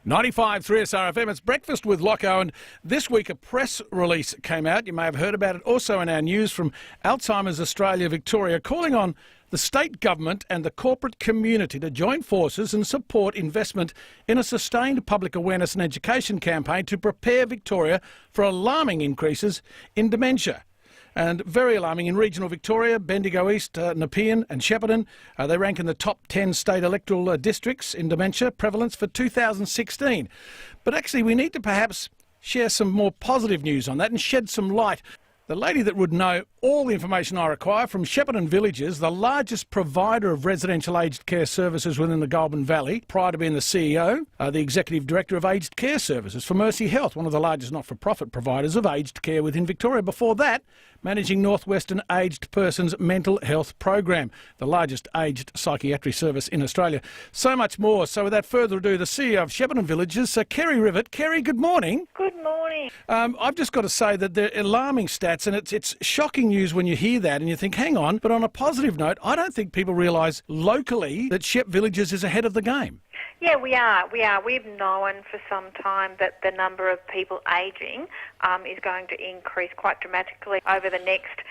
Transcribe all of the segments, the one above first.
95.3 3SR FM, it's Breakfast with Locco, and this week a press release came out. You may have heard about it also in our news from Alzheimer's Australia Victoria, calling on the state government and the corporate community to join forces and support investment in a sustained public awareness and education campaign to prepare Victoria for alarming increases in dementia. And very alarming in regional Victoria, Bendigo East, Nepean and Shepparton. They rank in the top 10 state electoral districts in dementia prevalence for 2016. But actually we need to perhaps share some more positive news on that and shed some light. The lady that would know all the information I require from Shepparton Villages, the largest provider of residential aged care services within the Goulburn Valley, prior to being the CEO, the Executive Director of Aged Care Services for Mercy Health, one of the largest not-for-profit providers of aged care within Victoria. Before that, managing Northwestern Aged Persons Mental Health Program, the largest aged psychiatry service in Australia. So much more. So without further ado, the CEO of Shepparton Villages, Kerri Rivett. Kerri, good morning. Good morning. I've just got to say that they're alarming stats, and it's shocking news when you hear that and you think, hang on. But on a positive note, I don't think people realise locally that Shepp Villages is ahead of the game. Yeah, we are. We've known for some time that the number of people ageing is going to increase quite dramatically over the next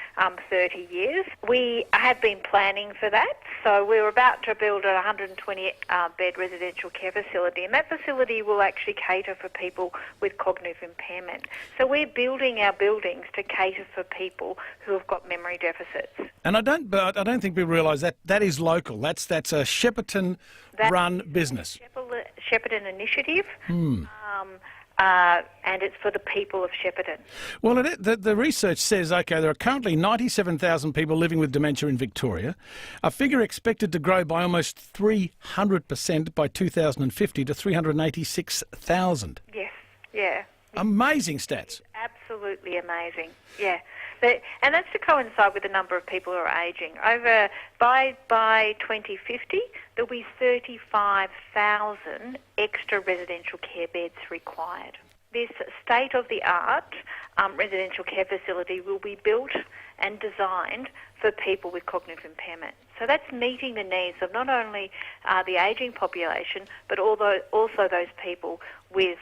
30 years. We have been planning for that. So we're about to build a 120-bed residential care facility, and that facility will actually cater for people with cognitive impairment. So we're building our buildings to cater for people who have got memory deficits. And I don't think people realise that is local. That's a Shepparton-run business. Shepparton initiative. And it's for the people of Shepparton. Well, the research says, OK, there are currently 97,000 people living with dementia in Victoria, a figure expected to grow by almost 300% by 2050 to 386,000. Yes, yeah. Amazing stats. Absolutely amazing, yeah. And that's to coincide with the number of people who are ageing. By 2050, there'll be 35,000 extra residential care beds required. This state-of-the-art residential care facility will be built and designed for people with cognitive impairment. So that's meeting the needs of not only the ageing population, but also those people with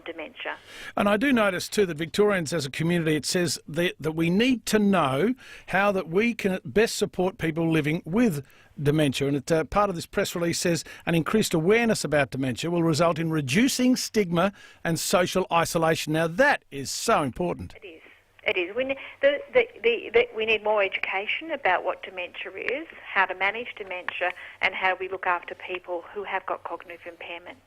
dementia. And I do notice too that Victorians as a community, it says that we need to know how that we can best support people living with dementia. And part of this press release says an increased awareness about dementia will result in reducing stigma and social isolation. Now that is so important. It is. It is. We need more education about what dementia is, how to manage dementia, and how we look after people who have got cognitive impairment.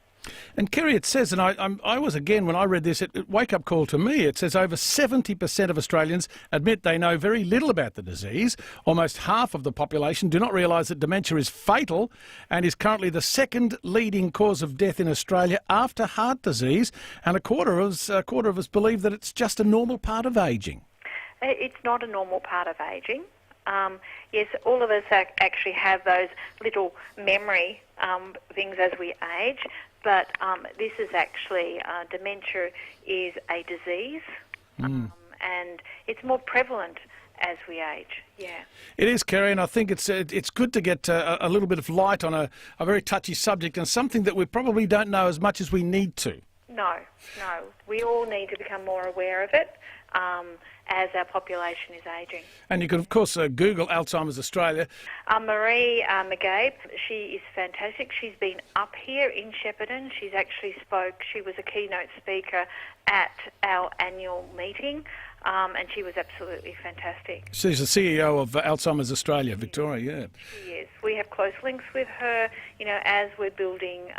And Kerri, it says, and I was, again, when I read this, it wake-up call to me. It says over 70% of Australians admit they know very little about the disease. Almost half of the population do not realise that dementia is fatal and is currently the second leading cause of death in Australia after heart disease. And a quarter of us believe that it's just a normal part of ageing. It's not a normal part of ageing. Yes, all of us actually have those little memory things as we age, but this is actually, dementia is a disease, and it's more prevalent as we age, yeah. It is, Kerri, and I think it's good to get a little bit of light on a very touchy subject and something that we probably don't know as much as we need to. No. We all need to become more aware of it as our population is ageing. And you can, of course, Google Alzheimer's Australia. Marie McGabe, she is fantastic. She's been up here in Shepparton. She was a keynote speaker at our annual meeting, and she was absolutely fantastic. She's the CEO of Alzheimer's Australia, Victoria, yeah. She is. We have close links with her, as we're building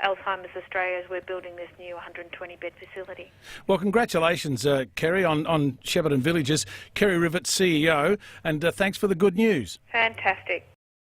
Alzheimer's Australia, as we're building this new 120-bed facility. Well, congratulations, Kerri, on Shepparton Villages. Kerri Rivett, CEO, and thanks for the good news. Fantastic.